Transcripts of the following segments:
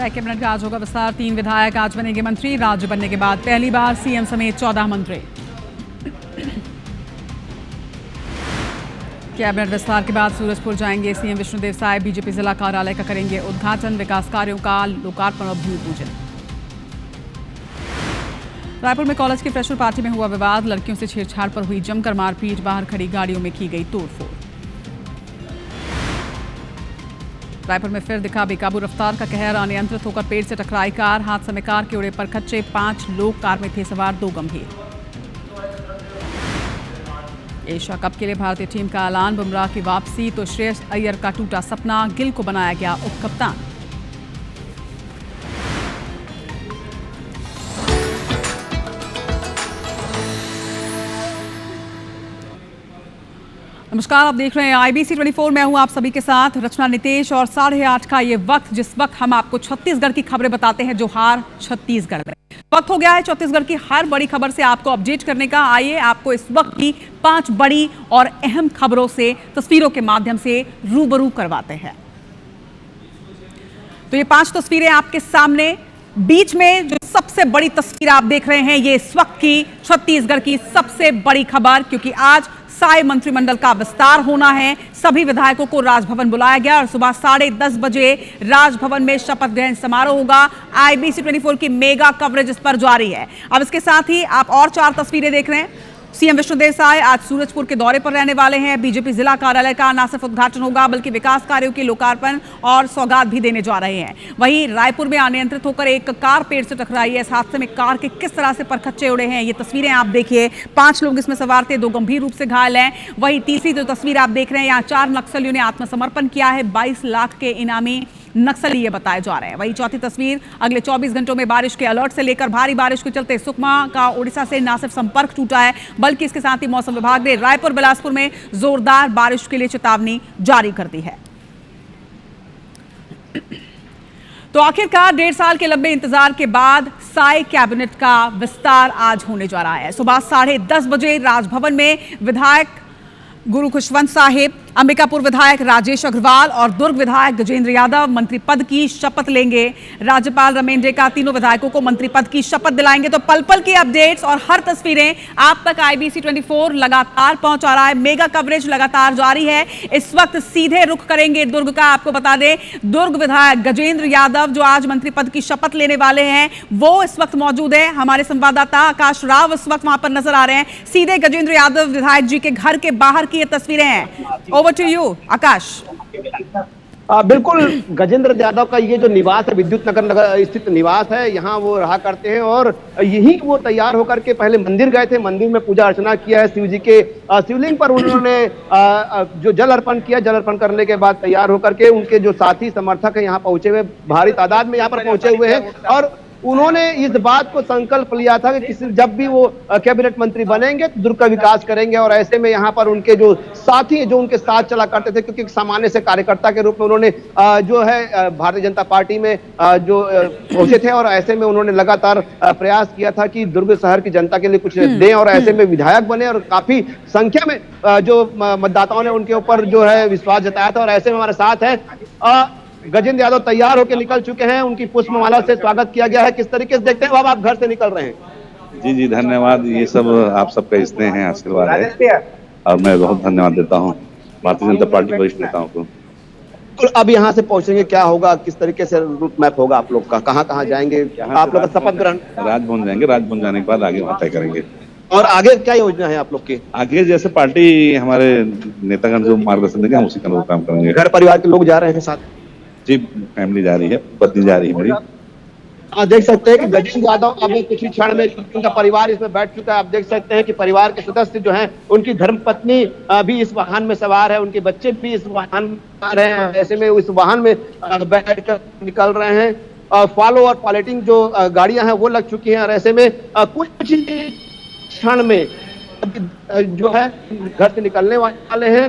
है कैबिनेट का आज होगा विस्तार। 3 विधायक आज बनेंगे मंत्री। राज्य बनने के बाद पहली बार सीएम समेत 14 मंत्री। कैबिनेट विस्तार के बाद सूरजपुर जाएंगे सीएम विष्णुदेव साय। बीजेपी जिला कार्यालय का करेंगे उद्घाटन। विकास कार्यों का लोकार्पण और भूमि पूजन। रायपुर में कॉलेज की फ्रेशर पार्टी में हुआ विवाद। लड़कियों से छेड़छाड़ पर हुई जमकर मारपीट। बाहर खड़ी गाड़ियों में की गई तोड़फोड़। रायपुर में फिर दिखा बेकाबू रफ्तार का कहर। अनियंत्रित होकर पेड़ से टकराई कार। हादसे में कार के उड़े पर खच्चे। 5 लोग कार में थे सवार, 2 गंभीर। एशिया कप के लिए भारतीय टीम का ऐलान। बुमराह की वापसी तो श्रेयस अय्यर का टूटा सपना। गिल को बनाया गया उप कप्तान। नमस्कार, आप देख रहे हैं IBC 24। मैं हूं आप सभी के साथ रचना नितेश। और 8:30 का ये वक्त जिस वक्त हम आपको छत्तीसगढ़ की खबरें बताते हैं जो हार छत्तीसगढ़ में। वक्त हो गया है छत्तीसगढ़ की हर बड़ी खबर से आपको अपडेट करने का। आइए आपको इस वक्त की 5 बड़ी और अहम खबरों से तस्वीरों के माध्यम से रूबरू करवाते हैं। तो ये 5 तस्वीरें आपके सामने। बीच में जो सबसे बड़ी तस्वीर आप देख रहे हैं, ये इस वक्त की छत्तीसगढ़ की सबसे बड़ी खबर, क्योंकि आज साय मंत्रिमंडल का विस्तार होना है। सभी विधायकों को राजभवन बुलाया गया और सुबह 10:30 बजे राजभवन में शपथ ग्रहण समारोह होगा। IBC 24 की मेगा कवरेज इस पर जारी है। अब इसके साथ ही आप और 4 तस्वीरें देख रहे हैं। सीएम विष्णुदेव साय आज सूरजपुर के दौरे पर रहने वाले हैं। बीजेपी जिला कार्यालय का न सिर्फ उद्घाटन होगा बल्कि विकास कार्यों के लोकार्पण और सौगात भी देने जा रहे हैं। वहीं रायपुर में अनियंत्रित होकर एक कार पेड़ से टकराई है। इस हादसे में कार के किस तरह से परखच्चे उड़े हैं, ये तस्वीरें आप देखिए। 5 लोग इसमें सवार थे, 2 गंभीर रूप से घायल हैं। वहीं तीसरी जो तस्वीर आप देख रहे हैं, यहाँ 4 नक्सलियों ने आत्मसमर्पण किया है। 22 लाख के इनामी नक्सली ये बताए जा रहे हैं। वही चौथी तस्वीर, अगले 24 घंटों में बारिश के अलर्ट से लेकर भारी बारिश के चलते सुकमा का उड़ीसा से न सिर्फ संपर्क टूटा है बल्कि इसके साथ ही मौसम विभाग ने रायपुर बिलासपुर में जोरदार बारिश के लिए चेतावनी जारी कर दी है। तो आखिरकार 1.5 साल के लंबे इंतजार के बाद साय कैबिनेट का विस्तार आज होने जा रहा है। सुबह 10:30 बजे राजभवन में विधायक गुरु खुशवंत साहिब, अंबिकापुर विधायक राजेश अग्रवाल और दुर्ग विधायक गजेंद्र यादव मंत्री पद की शपथ लेंगे। राज्यपाल रमेन डेका तीनों विधायकों को मंत्री पद की शपथ दिलाएंगे। तो पल पल की अपडेट्स और हर तस्वीरें आप तक IBC 24 लगातार पहुंचा रहा है। मेगा कवरेज लगातार जारी है। इस वक्त सीधे रुख करेंगे दुर्ग का। आपको बता दें, दुर्ग विधायक गजेंद्र यादव जो आज मंत्री पद की शपथ लेने वाले हैं, वो इस वक्त मौजूद है। हमारे संवाददाता आकाश राव इस वक्त वहां पर नजर आ रहे हैं। सीधे गजेंद्र यादव विधायक जी के घर के बाहर की ये तस्वीरें हैं। ओवर टू यू आकाश। बिल्कुल, गजेंद्र यादव का ये जो निवास है, विद्युत नगर स्थित निवास है, यहाँ वो रहा करते हैं और यही वो तैयार होकर के पहले मंदिर गए थे। मंदिर में पूजा अर्चना किया है। शिव जी के शिवलिंग पर उन्होंने जो जल अर्पण किया। जल अर्पण करने के बाद तैयार होकर के उनके जो साथी समर्थक है यहाँ पहुंचे हुए, भारी तादाद में यहाँ पर पहुंचे हुए हैं और उन्होंने इस बात को संकल्प लिया था कि जब भी वो कैबिनेट मंत्री बनेंगे तो दुर्ग का विकास करेंगे। और ऐसे में यहाँ पर उनके जो साथी जो उनके साथ चला करते थे, क्योंकि सामान्य से कार्यकर्ता के रूप में उन्होंने जो है भारतीय जनता पार्टी में जो पहुंचे थे और ऐसे में उन्होंने लगातार प्रयास किया था कि दुर्ग शहर की जनता के लिए कुछ दें और ऐसे में विधायक बने और काफी संख्या में जो मतदाताओं ने उनके ऊपर जो है विश्वास जताया था। और ऐसे में हमारे साथ है गजेंद्र यादव तैयार होकर निकल चुके हैं। उनकी पुष्पमाला से स्वागत किया गया है। किस तरीके से देखते हैं अब आप घर से निकल रहे हैं? जी धन्यवाद। ये सब आप सबका स्नेह है, आशीर्वाद है और मैं बहुत धन्यवाद देता हूँ भारतीय जनता पार्टी के वरिष्ठ नेताओं को। अब यहाँ से पहुंचेंगे, क्या होगा, किस तरीके से रूट मैप होगा आप लोग का, कहाँ जाएंगे आप लोग का शपथ ग्रहण? राजभवन जाएंगे, राजभवन जाने के बाद आगे वहाँ तय करेंगे। और आगे क्या योजना है आप लोग की? आगे जैसे पार्टी हमारे नेतागण जो मार्गदर्शन देंगे हम उसी का काम करेंगे। घर परिवार के लोग जा रहे हैं साथ? जी, फैमिली जा रही है, पत्नी जा रही है मेरी। आप देख सकते हैं कि गजेंद्र यादव अब कुछ ही क्षण में उनका परिवार इसमें बैठ चुका है। आप देख सकते हैं कि परिवार के सदस्य जो हैं, उनकी धर्मपत्नी भी इस वाहन में सवार है, उनके बच्चे भी इस वाहन में सवार हैं। ऐसे में इस वाहन में बैठ कर निकल रहे हैं। फॉलो और पॉलिटिंग जो गाड़ियां हैं वो लग चुकी हैं और ऐसे में कुछ ही क्षण में जो है घर से निकलने वाले हैं।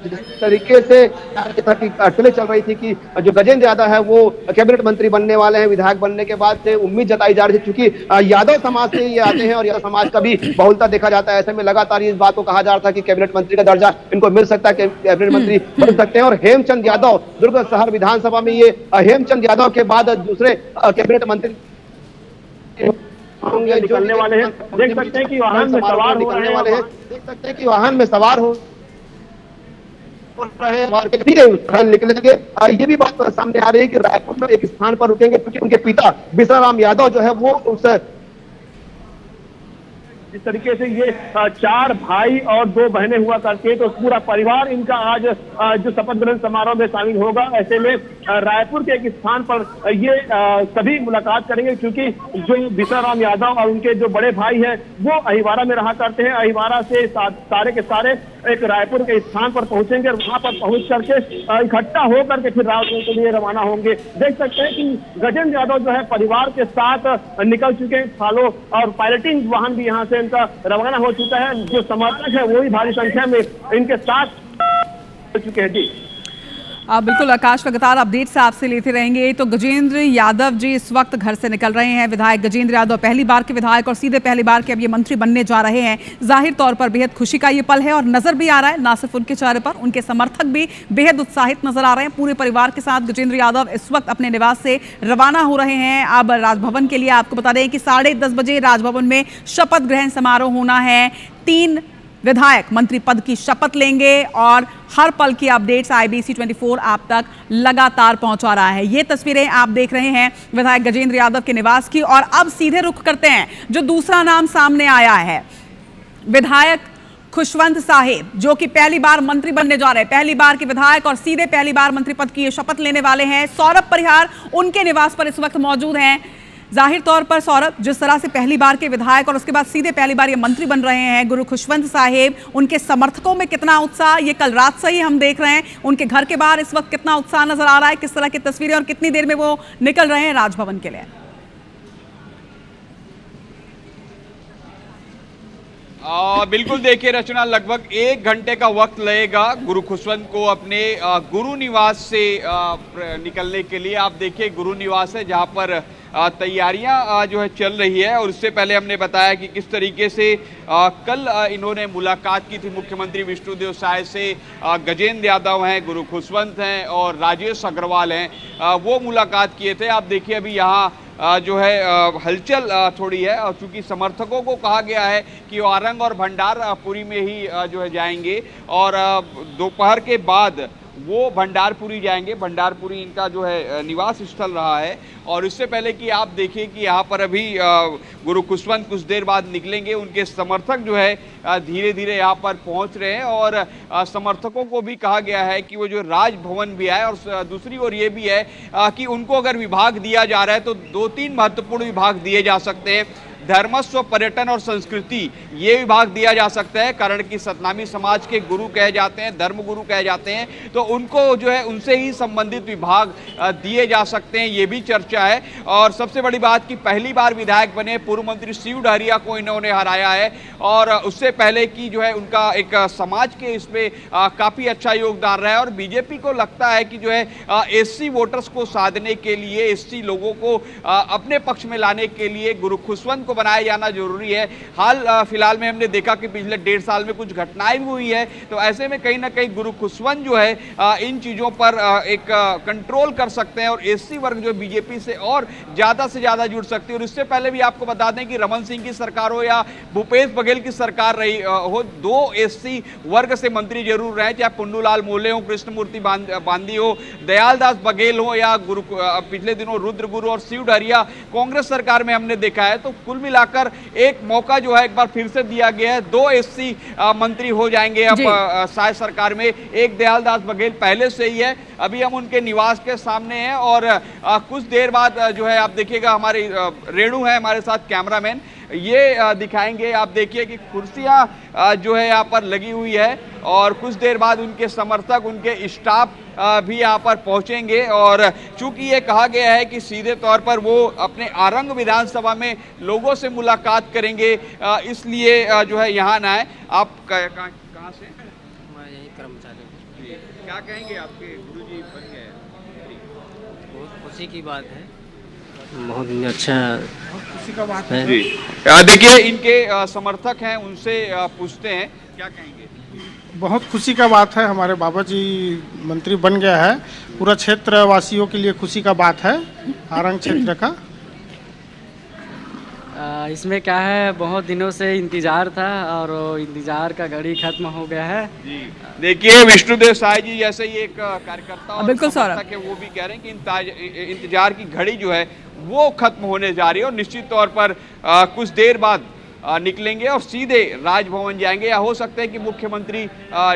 जिस तरीके से अटकलें चल रही थी कि जो गजेंद्र यादव है वो कैबिनेट मंत्री बनने वाले हैं, विधायक बनने के बाद से उम्मीद जताई जा रही थी, क्योंकि यादव समाज से ये आते हैं और यादव समाज का भी बहुलता देखा जाता है। ऐसे में लगातार इस बात को कहा जा रहा था कि कैबिनेट मंत्री का दर्जा इनको मिल सकता है, कैबिनेट मंत्री बन सकते हैं। और हेमचंद यादव दुर्ग शहर विधानसभा में ये हेमचंद यादव के बाद दूसरे कैबिनेट मंत्री निकलने वाले हैं। देख सकते हैं कि वाहन में सवार निकलने वाले हैं, देख सकते हैं कि वाहन में सवार हो रहे हैं और निकलेंगे। ये भी बात सामने आ रही है कि रायपुर में एक स्थान पर रुकेंगे, क्योंकि उनके पिता बिसराराम यादव जो है वो उस जिस तरीके से ये 4 भाई और 2 बहनें हुआ करती है, तो पूरा परिवार इनका आज जो शपथ ग्रहण समारोह में शामिल होगा। ऐसे में रायपुर के एक स्थान पर ये सभी मुलाकात करेंगे, क्योंकि जो बिसराराम यादव और उनके जो बड़े भाई हैं वो अहिवारा में रहा करते हैं। अहिवारा से सारे के सारे एक रायपुर के स्थान पर पहुंचेंगे और वहां पर पहुंच करके इकट्ठा होकर के फिर रायपुर के लिए रवाना होंगे। देख सकते हैं कि गजेंद्र यादव जो है परिवार के साथ निकल चुके हैं। फॉलो और पायलटिंग वाहन भी यहाँ से इनका रवाना हो चुका है। जो समर्थक है वो भी भारी संख्या में इनके साथ हो चुके हैं। जी बिल्कुल आकाश, लगातार अपडेट से आपसे लेते रहेंगे। तो गजेंद्र यादव जी इस वक्त घर से निकल रहे हैं। विधायक गजेंद्र यादव पहली बार के विधायक और सीधे पहली बार के अब ये मंत्री बनने जा रहे हैं। जाहिर तौर पर बेहद खुशी का ये पल है और नजर भी आ रहा है ना सिर्फ उनके चेहरे पर, उनके समर्थक भी बेहद उत्साहित नजर आ रहे हैं। पूरे परिवार के साथ गजेंद्र यादव इस वक्त अपने निवास से रवाना हो रहे हैं अब राजभवन के लिए। आपको बता दें कि 10:30 बजे राजभवन में शपथ ग्रहण समारोह होना है। 3 विधायक मंत्री पद की शपथ लेंगे और हर पल की अपडेट्स IBC 24 आप तक लगातार पहुंचा रहा है। ये तस्वीरें आप देख रहे हैं विधायक गजेंद्र यादव के निवास की। और अब सीधे रुख करते हैं जो दूसरा नाम सामने आया है, विधायक खुशवंत साहिब, जो कि पहली बार मंत्री बनने जा रहे हैं। पहली बार के विधायक और सीधे पहली बार मंत्री पद की शपथ लेने वाले हैं। सौरभ परिहार उनके निवास पर इस वक्त मौजूद हैं। जाहिर तौर पर सौरभ, जिस तरह से पहली बार के विधायक और उसके बाद सीधे पहली बार ये मंत्री बन रहे हैं गुरु खुशवंत साहिब, उनके समर्थकों में कितना उत्साह, ये कल रात से ही हम देख रहे हैं। उनके घर के बाहर इस वक्त कितना उत्साह नजर आ रहा है, किस तरह की तस्वीरें और कितनी देर में वो निकल रहे हैं राजभवन के लिए। बिल्कुल देखिए रचना, लगभग 1 घंटे का वक्त लगेगा गुरु खुशवंत को अपने गुरु निवास से निकलने के लिए। आप देखिए गुरु निवास है जहां पर तैयारियां जो है चल रही है। और उससे पहले हमने बताया कि किस तरीके से कल इन्होंने मुलाकात की थी मुख्यमंत्री विष्णुदेव साय से। गजेंद्र यादव हैं, गुरु खुशवंत हैं और राजेश अग्रवाल हैं, वो मुलाकात किए थे। आप देखिए अभी यहाँ जो है हलचल थोड़ी है और चूंकि समर्थकों को कहा गया है कि वो आरंग और भंडारपुरी में ही जो है जाएंगे और दोपहर के बाद वो भंडारपुरी जाएंगे। भंडारपुरी इनका जो है निवास स्थल रहा है। और इससे पहले कि आप देखिए कि यहाँ पर अभी गुरु खुशवंत कुछ देर बाद निकलेंगे, उनके समर्थक जो है धीरे धीरे यहाँ पर पहुँच रहे हैं। और समर्थकों को भी कहा गया है कि वो जो राजभवन भी है और दूसरी ओर ये भी है कि उनको अगर विभाग दिया जा रहा है तो 2-3 महत्वपूर्ण विभाग दिए जा सकते हैं। धर्मस्व, पर्यटन और संस्कृति, ये विभाग दिया जा सकता है। कारण कि सतनामी समाज के गुरु कहे जाते हैं, धर्म गुरु कहे जाते हैं, तो उनको जो है उनसे ही संबंधित विभाग दिए जा सकते हैं, ये भी चर्चा है। और सबसे बड़ी बात कि पहली बार विधायक बने पूर्व मंत्री शिव डहरिया को इन्होंने हराया है। और उससे पहले की जो है उनका एक समाज के इसमें काफ़ी अच्छा योगदान रहा है। और बीजेपी को लगता है कि जो है SC वोटर्स को साधने के लिए, SC लोगों को अपने पक्ष में लाने के लिए गुरु खुशवंत को बनाया जाना जरूरी है। हाल फिलहाल में हमने देखा कि पिछले 1.5 साल में कुछ घटनाएं भी हुई है, तो ऐसे में कहीं ना कहीं गुरु खुशवंत जो है इन चीज़ों पर एक कंट्रोल कर सकते हैं और SC वर्ग जो बीजेपी से और ज़्यादा से ज़्यादा जुड़ सकती है। और इससे पहले भी आपको बता दें कि रमन सिंह की सरकार हो या भूपेश बघेल की सरकार रही हो, 2 SC वर्ग से मंत्री जरूर रहे, चाहे पुन्नूलाल मोले हो, कृष्णमूर्ति बांदी हो, दयाल दास बघेल हो या पिछले दिनों रुद्र गुरु और शिव डहरिया कांग्रेस सरकार में हमने देखा है। तो कुल मिलाकर एक मौका जो है एक बार फिर से दिया गया है। 2 SC मंत्री हो जाएंगे अब साय सरकार में। एक दयाल दास बघेल पहले से ही है, अभी हम उनके निवास के सामने हैं और कुछ देर बाद जो है आप देखिएगा हमारे रेणु है हमारे साथ कैमरामैन, ये दिखाएंगे। आप देखिए कि कुर्सियां जो है यहाँ पर लगी हुई है और कुछ देर बाद उनके समर्थक, उनके स्टाफ भी यहाँ पर पहुँचेंगे। और चूंकि ये कहा गया है कि सीधे तौर पर वो अपने आरंग विधानसभा में लोगों से मुलाकात करेंगे, इसलिए जो है यहाँ ना आए। आप कहाँ से? क्या कहेंगे, आपके गुरुजी बन गए मंत्री? बहुत खुशी की बात है, बहुत ही अच्छा खुशी का बात है। जी देखिए, इनके समर्थक हैं, उनसे पूछते हैं क्या कहेंगे। बहुत खुशी का बात है, हमारे बाबा जी मंत्री बन गया है। पूरा क्षेत्र वासियों के लिए खुशी का बात है, आरंग क्षेत्र का। इसमें क्या है, बहुत दिनों से इंतज़ार था और इंतज़ार का घड़ी खत्म हो गया है। जी देखिए, विष्णुदेव साय जी जैसे ही एक कार्यकर्ता और बिल्कुल समर्थक है, वो भी कह रहे हैं कि इंतजार की घड़ी जो है वो खत्म होने जा रही है और निश्चित तौर पर कुछ देर बाद निकलेंगे और सीधे राजभवन जाएंगे, या हो सकता है कि मुख्यमंत्री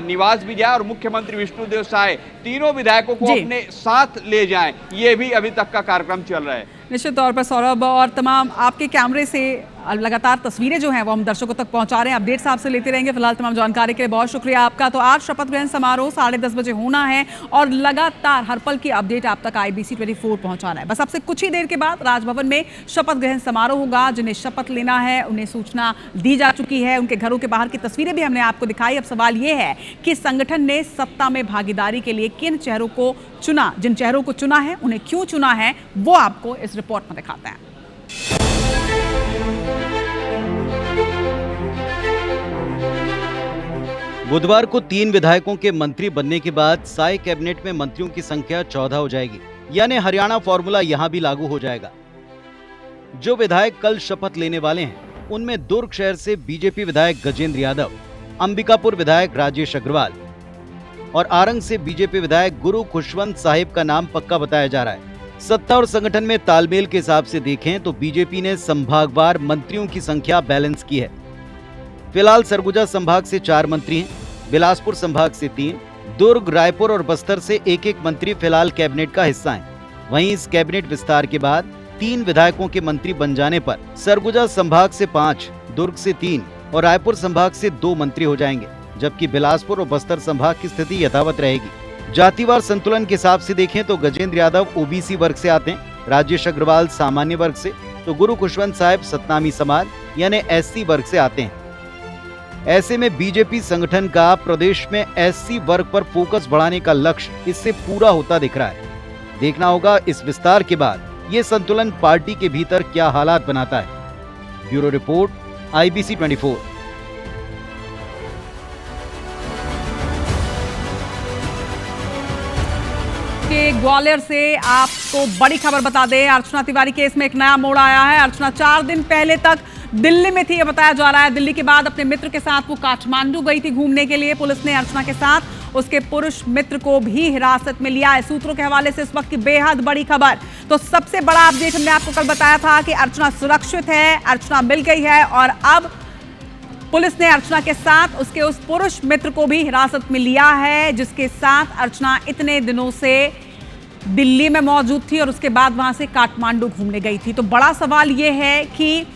निवास भी जाए और मुख्यमंत्री विष्णुदेव साय तीनों विधायकों को अपने साथ ले जाएं। ये भी अभी तक का कार्यक्रम चल रहा है। निश्चित तौर पर सौरभ, और तमाम आपके कैमरे से लगातार तस्वीरें जो हैं वो हम दर्शकों तक पहुंचा रहे हैं। अपडेट्स आपसे लेते रहेंगे। फिलहाल तमाम जानकारी के लिए बहुत शुक्रिया आपका। तो आज शपथ ग्रहण समारोह 10:30 बजे होना है और लगातार हर पल की अपडेट आप तक IBC 24 पहुंचाना है। बस आपसे कुछ ही देर के बाद राजभवन में शपथ ग्रहण समारोह होगा। जिन्हें शपथ लेना है उन्हें सूचना दी जा चुकी है, उनके घरों के बाहर की तस्वीरें भी हमने आपको दिखाई। अब सवाल ये है कि संगठन ने सत्ता में भागीदारी के लिए किन चेहरों को चुना, जिन चेहरों को चुना है उन्हें क्यों चुना है, वो आपको इस रिपोर्ट में दिखाते हैं। बुधवार को 3 विधायकों के मंत्री बनने के बाद साय कैबिनेट में मंत्रियों की संख्या 14 हो जाएगी, यानी हरियाणा फॉर्मूला यहां भी लागू हो जाएगा। जो विधायक कल शपथ लेने वाले हैं उनमें दुर्ग शहर से बीजेपी विधायक गजेंद्र यादव, अंबिकापुर विधायक राजेश अग्रवाल और आरंग से बीजेपी विधायक गुरु खुशवंत साहिब का नाम पक्का बताया जा रहा है। सत्ता और संगठन में तालमेल के हिसाब से देखें तो बीजेपी ने संभागवार मंत्रियों की संख्या बैलेंस की है। फिलहाल सरगुजा संभाग से 4 मंत्री हैं, बिलासपुर संभाग से 3, दुर्ग, रायपुर और बस्तर से एक मंत्री फिलहाल कैबिनेट का हिस्सा हैं। वहीं इस कैबिनेट विस्तार के बाद 3 विधायकों के मंत्री बन जाने पर सरगुजा संभाग से 5, दुर्ग से 3 और रायपुर संभाग से 2 मंत्री हो जाएंगे, जबकि बिलासपुर और बस्तर संभाग की स्थिति यथावत रहेगी। जातिवार संतुलन के हिसाब से देखें तो गजेंद्र यादव OBC वर्ग से आते हैं, राजेश अग्रवाल सामान्य वर्ग से, तो गुरु खुशवंत साहिब सतनामी समाज यानी SC वर्ग से आते हैं। ऐसे में बीजेपी संगठन का प्रदेश में SC वर्ग पर फोकस बढ़ाने का लक्ष्य इससे पूरा होता दिख रहा है। देखना होगा इस विस्तार के बाद ये संतुलन पार्टी के भीतर क्या हालात बनाता है। Bureau report, IBC 24। ग्वालियर से आपको बड़ी खबर बता दें, अर्चना तिवारी केस में एक नया मोड़ आया है। अर्चना 4 दिन पहले तक दिल्ली में थी, ये बताया जा रहा है। दिल्ली के बाद अपने मित्र के साथ वो काठमांडू गई थी घूमने के लिए। पुलिस ने अर्चना के साथ उसके पुरुष मित्र को भी हिरासत में लिया है। सूत्रों के हवाले से इस वक्त की बेहद बड़ी खबर। तो सबसे बड़ा अपडेट हमने आपको कल बताया था कि अर्चना सुरक्षित है, अर्चना मिल गई है और अब पुलिस ने अर्चना के साथ उसके उस पुरुष मित्र को भी हिरासत में लिया है, जिसके साथ अर्चना इतने दिनों से दिल्ली में मौजूद थी और उसके बाद वहां से काठमांडू घूमने गई थी। तो बड़ा सवाल यह है कि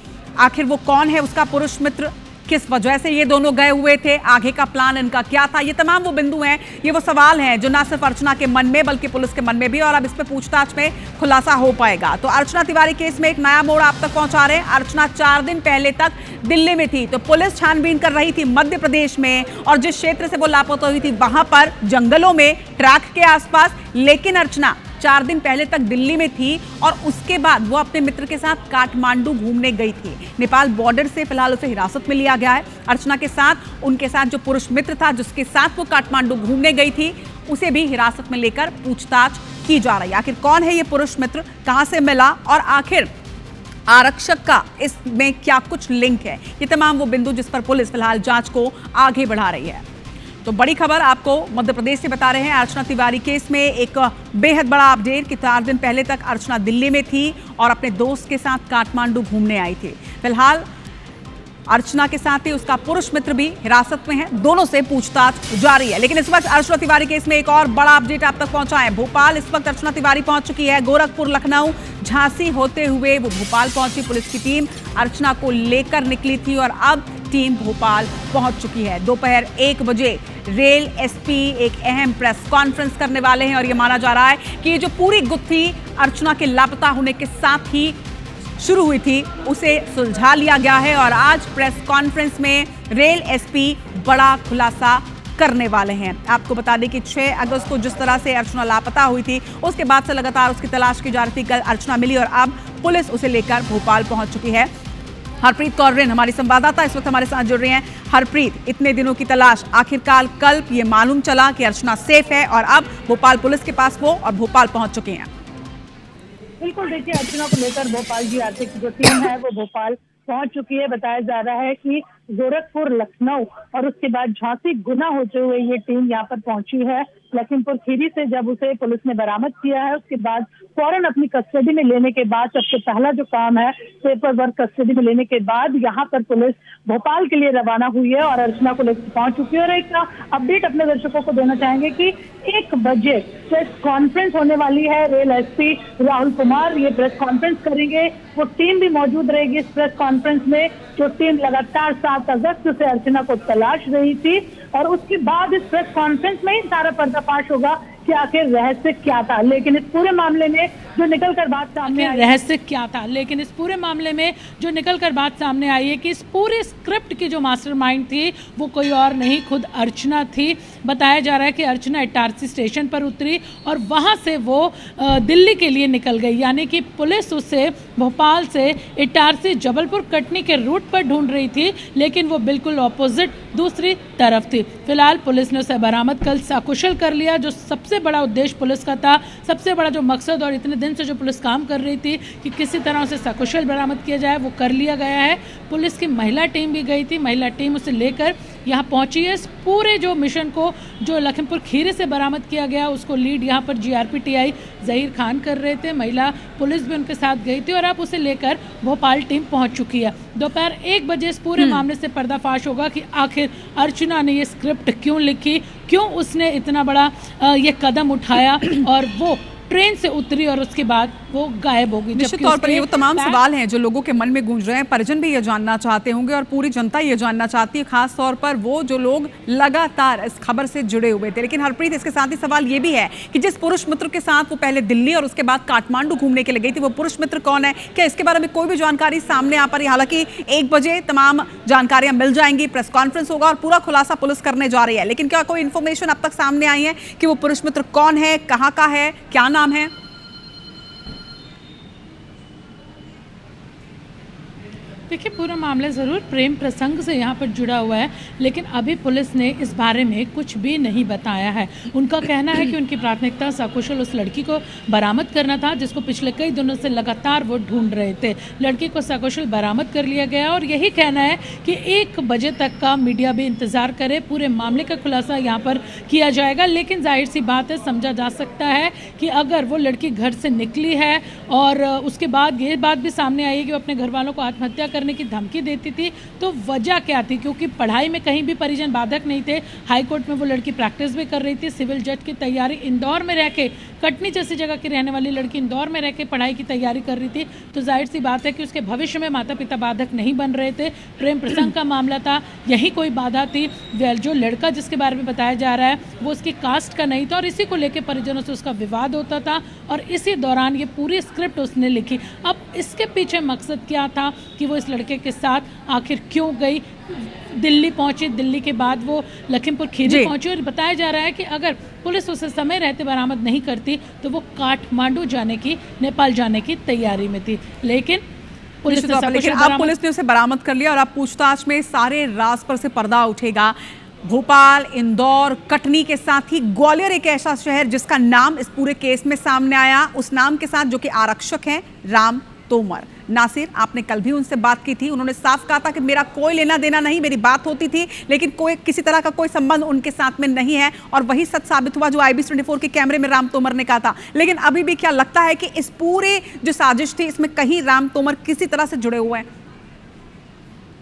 आखिर वो कौन है उसका पुरुष मित्र, किस वजह से ये दोनों गए हुए थे, आगे का प्लान इनका क्या था। ये तमाम वो बिंदु हैं, ये वो सवाल हैं जो ना सिर्फ अर्चना के मन में बल्कि पुलिस के मन में भी, और अब इस पे पूछताछ में खुलासा हो पाएगा। तो अर्चना तिवारी केस में एक नया मोड़ आप तक पहुंचा रहे हैं। अर्चना 4 दिन पहले तक दिल्ली में थी, तो पुलिस छानबीन कर रही थी मध्य प्रदेश में और जिस क्षेत्र से वो लापता हुई थी वहां पर जंगलों में, ट्रैक के आसपास। लेकिन अर्चना 4 दिन पहले तक दिल्ली में थी और उसके बाद वो अपने मित्र के साथ काठमांडू घूमने गई थी। नेपाल बॉर्डर से फिलहाल उसे हिरासत में लिया गया है। अर्चना के साथ उनके साथ जो पुरुष मित्र था जिसके साथ वो काठमांडू घूमने गई थी, उसे भी हिरासत में लेकर पूछताछ की जा रही है। आखिर कौन है ये पुरुष मित्र, कहां से मिला और आखिर आरक्षक का इसमें क्या कुछ लिंक है, ये तमाम वो बिंदु जिस पर पुलिस फिलहाल जांच को आगे बढ़ा रही है। तो बड़ी खबर आपको मध्य प्रदेश से बता रहे हैं। अर्चना तिवारी केस में एक बेहद बड़ा अपडेट कि 4 दिन पहले तक अर्चना दिल्ली में थी और अपने दोस्त के साथ काठमांडू घूमने आई थी। फिलहाल अर्चना के साथ ही उसका पुरुष मित्र भी हिरासत में है, दोनों से पूछताछ जारी है। लेकिन इस वक्त अर्चना तिवारी केस में एक और बड़ा अपडेट आप तक पहुंचा है। भोपाल इस वक्त अर्चना तिवारी पहुंच चुकी है। गोरखपुर, लखनऊ, झांसी होते हुए वो भोपाल पहुंची। पुलिस की टीम अर्चना को लेकर निकली थी और अब टीम भोपाल पहुंच चुकी है। दोपहर 1 बजे रेल SP एक अहम प्रेस कॉन्फ्रेंस करने वाले हैं और ये माना जा रहा है कि ये जो पूरी गुत्थी अर्चना के लापता होने के साथ ही शुरू हुई थी उसे सुलझा लिया गया है और आज प्रेस कॉन्फ्रेंस में रेल SP बड़ा खुलासा करने वाले हैं। आपको बता दें कि 6 अगस्त को जिस तरह से अर्चना लापता हुई थी, उसके बाद से लगातार उसकी तलाश की जा रही थी। कल अर्चना मिली और अब पुलिस उसे लेकर भोपाल पहुंच चुकी है। हरप्रीत कौर रिन हमारी संवाददाता इस वक्त हमारे साथ जुड़ रही हैं। हरप्रीत, इतने दिनों की तलाश, आखिरकार कल ये मालूम चला कि अर्चना सेफ है और अब भोपाल पुलिस के पास वो और भोपाल पहुंच चुके हैं। बिल्कुल, देखिए अर्चना को लेकर भोपाल जीआरपी की जो टीम है वो भोपाल पहुंच चुकी है। बताया जा रहा है कि गोरखपुर, लखनऊ और उसके बाद झांसी, गुना होते हुए ये टीम यहाँ पर पहुंची है। लखीमपुर खीरी से जब उसे पुलिस ने बरामद किया है, उसके बाद फौरन अपनी कस्टडी में लेने के बाद सबसे पहला जो काम है पेपर वर्क कस्टडी में लेने के बाद यहाँ पर पुलिस भोपाल के लिए रवाना हुई है और अर्चना को लेकर पहुंच चुकी है। और एक अपडेट अपने दर्शकों को देना चाहेंगे कि 1 बजे प्रेस कॉन्फ्रेंस होने वाली है। रेल एसपी राहुल कुमार ये प्रेस कॉन्फ्रेंस करेंगे, वो टीम भी मौजूद रहेगी इस प्रेस कॉन्फ्रेंस में, जो टीम लगातार 7 अगस्त से अर्चना को तलाश रही थी। और उसके बाद इस प्रेस कॉन्फ्रेंस में ही सारा पर्दाफाश होगा कि आखिर रहस्य क्या था। लेकिन इस पूरे मामले में जो निकल कर बात सामने आई है कि इस पूरे स्क्रिप्ट की जो मास्टरमाइंड थी वो कोई और नहीं, खुद अर्चना थी। बताया जा रहा है कि अर्चना इटारसी स्टेशन पर उतरी और वहां से वो दिल्ली के लिए निकल गई, यानी कि पुलिस उसे भोपाल से इटारसी, जबलपुर, कटनी के रूट पर ढूंढ रही थी, लेकिन वो बिल्कुल ऑपोजिट दूसरी तरफ थी। फिलहाल पुलिस ने उसे बरामद कल सकुशल कर लिया, जो सबसे बड़ा उद्देश्य पुलिस का था, सबसे बड़ा जो मकसद और इतने दिन से जो पुलिस काम कर रही थी कि किसी तरह उसे सकुशल बरामद किया जाए, वो कर लिया गया है। पुलिस की महिला टीम भी गई थी, महिला टीम उसे लेकर यहाँ पहुंची है। इस पूरे जो मिशन को जो लखीमपुर खीरी से बरामद किया गया उसको लीड यहाँ पर जीआरपी टीआई जहीर खान कर रहे थे, महिला पुलिस भी उनके साथ गई थी और अब उसे लेकर भोपाल टीम पहुंच चुकी है। दोपहर 1 बजे इस पूरे मामले से पर्दाफाश होगा कि आखिर अर्चना ने ये स्क्रिप्ट क्यों लिखी, क्यों उसने इतना बड़ा ये कदम उठाया और वो ट्रेन से उतरी और उसके बाद वो गायब हो गई। निश्चित तौर पर ये वो तमाम सवाल हैं जो लोगों के मन में गूंज रहे हैं। परिजन भी ये जानना चाहते होंगे और पूरी जनता ये जानना चाहती है, खास तौर पर वो जो लोग लगातार इस खबर से जुड़े हुए थे। लेकिन हरप्रीत, इसके साथ ही सवाल ये भी है कि जिस पुरुष मित्र के साथ वो पहले दिल्ली और उसके बाद काठमांडू घूमने के लिए गई थी, वो पुरुष मित्र कौन है? क्या इसके बारे में कोई भी जानकारी सामने आ पा रही है? हालांकि 1 बजे तमाम जानकारियां मिल जाएंगी, प्रेस कॉन्फ्रेंस होगा और पूरा खुलासा पुलिस करने जा रही है, लेकिन क्या कोई इन्फॉर्मेशन अब तक सामने आई है कि वो पुरुष मित्र कौन है, कहाँ का है, क्या नाम है? देखिए, पूरा मामला ज़रूर प्रेम प्रसंग से यहाँ पर जुड़ा हुआ है, लेकिन अभी पुलिस ने इस बारे में कुछ भी नहीं बताया है। उनका कहना है कि उनकी प्राथमिकता सकुशल उस लड़की को बरामद करना था, जिसको पिछले कई दिनों से लगातार वो ढूंढ रहे थे। लड़की को सकुशल बरामद कर लिया गया और यही कहना है कि 1 बजे तक का मीडिया भी इंतज़ार करे, पूरे मामले का खुलासा यहाँ पर किया जाएगा। लेकिन जाहिर सी बात है, समझा जा सकता है कि अगर वो लड़की घर से निकली है और उसके बाद ये बात भी सामने आई है कि वो अपने घर वालों को आत्महत्या करने की धमकी देती थी, तो वजह क्या थी? क्योंकि पढ़ाई में कहीं भी परिजन बाधक नहीं थे। हाई कोर्ट में वो लड़की प्रैक्टिस भी कर रही थी, सिविल जज की तैयारी इंदौर में रह के, कटनी जैसी जगह की रहने वाली लड़की इंदौर में रह के पढ़ाई की तैयारी कर रही थी, तो जाहिर सी बात है कि उसके भविष्य में माता पिता बाधक नहीं बन रहे थे। प्रेम प्रसंग का मामला था, यही कोई बाधा थी। जो लड़का जिसके बारे में बताया जा रहा है वो उसकी कास्ट का नहीं था और इसी को लेकर परिजनों से उसका विवाद होता था और इसी दौरान ये पूरी स्क्रिप्ट उसने लिखी। अब इसके पीछे मकसद क्या था कि वो इस लड़के के साथ आखिर क्यों गई? दिल्ली पहुंची, दिल्ली के बाद वो लखीमपुर खीरी पहुंची और बताया जा रहा है कि अगर पुलिस उसे समय रहते बरामद नहीं करती तो वो काठमांडू जाने की, नेपाल जाने की तैयारी में थी। लेकिन पुलिस ने उसे बरामद कर लिया और अब पूछताछ में सारे राज पर से पर्दा उठेगा। भोपाल, इंदौर, कटनी के साथ ही ग्वालियर एक ऐसा शहर जिसका नाम इस पूरे केस में सामने आया, उस नाम के साथ जो कि आरक्षक हैं राम तोमर। नासिर, आपने कल भी उनसे बात की थी, उन्होंने साफ कहा था कि मेरा कोई लेना देना नहीं, मेरी बात होती थी लेकिन कोई किसी तरह का कोई संबंध उनके साथ में नहीं है, और वही सच साबित हुआ जो IBC24 के कैमरे में राम तोमर ने कहा था। लेकिन अभी भी क्या लगता है कि इस पूरे जो साजिश थी इसमें कहीं राम तोमर किसी तरह से जुड़े हुए हैं?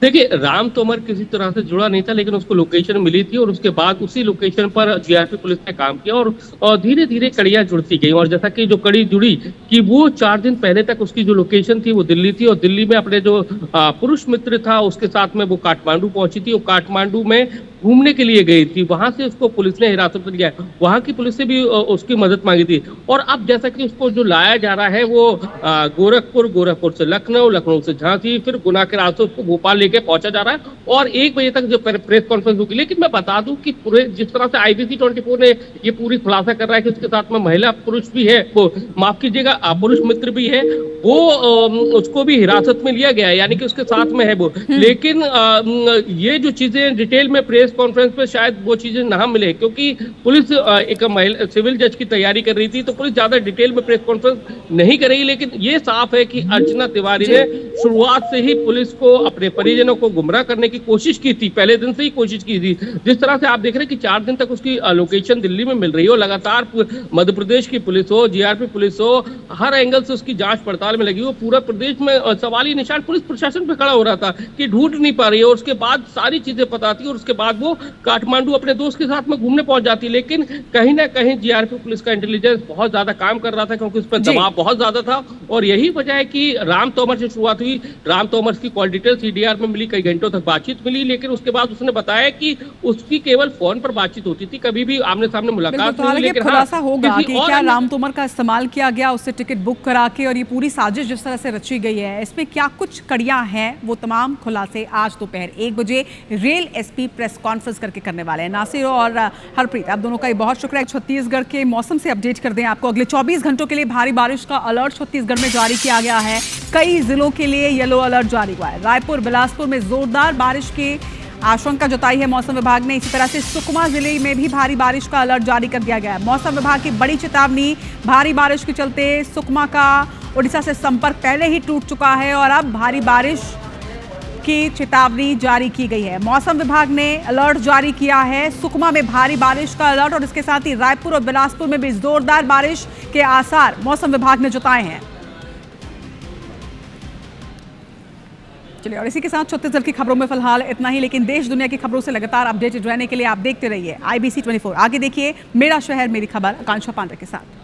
देखिए, राम तोमर किसी तरह से जुड़ा नहीं था, लेकिन उसको लोकेशन मिली थी और उसके बाद उसी लोकेशन पर जीआरपी पुलिस ने काम किया और धीरे धीरे कड़ियां जुड़ती गई। और जैसा कि जो कड़ी जुड़ी कि वो 4 दिन पहले तक उसकी जो लोकेशन थी वो दिल्ली थी और दिल्ली में अपने जो पुरुष मित्र था उसके साथ में वो काठमांडू पहुंची थी और काठमांडू में घूमने के लिए गई थी, वहां से उसको पुलिस ने हिरासत में लिया है। वहां की पुलिस से भी उसकी मदद मांगी थी। और अब जैसा कि उसको जो लाया जा रहा है वो गोरखपुर से लखनऊ, लखनऊ से झांसी, फिर गुना के रास्ते उसको भोपाल लेके पहुंचा जा रहा है और 1 बजे तक जो प्रेस कॉन्फ्रेंस होगी। लेकिन मैं बता दूं कि पूरे जिस तरह से IBC 24 ने ये पूरी खुलासा कर रहा है कि उसके साथ में महिला पुरुष भी है, वो माफ कीजिएगा पुरुष मित्र भी है, वो उसको भी हिरासत में लिया गया है, यानी कि उसके साथ में है वो। लेकिन ये जो चीजें डिटेल में प्रेस कॉन्फ्रेंस पे शायद वो चीजें ना मिले, क्योंकि पुलिस एक महिला सिविल जज की तैयारी कर रही थी, तो पुलिस ज्यादा डिटेल में प्रेस कॉन्फ्रेंस नहीं कर रही। लेकिन ये साफ है कि अर्चना तिवारी ने शुरुआत से ही पुलिस को, अपने परिजनों को गुमराह करने की कोशिश की थी, पहले दिन से ही कोशिश की थी। जिस तरह से आप देख रहे हैं कि 4 दिन तक उसकी लोकेशन दिल्ली में मिल रही हो, लगातार मध्य प्रदेश की पुलिस हो, GRP पुलिस हो, हर एंगल से उसकी जांच पड़ताल में लगी हो। पूरा प्रदेश में सवाली निशान पुलिस प्रशासन पे खड़ा हो रहा था कि ढूंढ नहीं पा रही है, और उसके बाद सारी चीजें पता थी और उसके बाद वो काठमांडू अपने दोस्त के साथ में घूमने पहुंच जाती। लेकिन कहीं ना कहीं GRP पुलिस का इंटेलिजेंस बहुत ज्यादा काम कर रहा था, क्योंकि उस पर दबाव बहुत ज्यादा था। और यही वजह है कि राम तोमर से शुरुआत हुई। राम तोमर की कॉल डिटेल CDR में मिली, कई घंटों तक बातचीत मिली, लेकिन उसके बाद उसने बताया कि उसकी केवल फोन पर बातचीत होती थी, कभी भी आमने सामने मुलाकात नहीं हुई। लेकिन खुलासा होगा कि क्या राम तोमर का इस्तेमाल किया गया उससे टिकट बुक करा के, और ये पूरी साजिश जिस तरह से रची गई है, इसमें क्या कुछ कड़ियां हैं, वो तमाम खुलासे आज दोपहर 1 बजे रेल SP प्रेस कॉन्फ्रेंस करके करने वाले हैं। नासिर और हरप्रीत, आप दोनों का ये बहुत शुक्रिया। छत्तीसगढ़ के मौसम से अपडेट कर दें आपको। अगले 24 घंटों के लिए भारी बारिश का अलर्ट छत्तीसगढ़ में जारी किया गया है। कई जिलों के लिए येलो अलर्ट जारी हुआ है। रायपुर, बिलासपुर में जोरदार बारिश की आशंका जताई है मौसम विभाग ने। इसी तरह से सुकमा जिले में भी भारी बारिश का अलर्ट जारी कर दिया गया है। मौसम विभाग की बड़ी चेतावनी, भारी बारिश के चलते सुकमा का उड़ीसा से संपर्क पहले ही टूट चुका है और अब भारी बारिश की चेतावनी जारी की गई है। मौसम विभाग ने अलर्ट जारी किया है, सुकमा में भारी बारिश का अलर्ट, और इसके साथ ही रायपुर और बिलासपुर में भी जोरदार बारिश के आसार मौसम विभाग ने जताए हैं। चलिए, और इसी के साथ छत्तीसगढ़ की खबरों में फिलहाल इतना ही, लेकिन देश दुनिया की खबरों से लगातार अपडेटेड रहने के लिए आप देखते रहिए IBC 24। आगे देखिए मेरा शहर मेरी खबर आकांक्षा पांडे के साथ।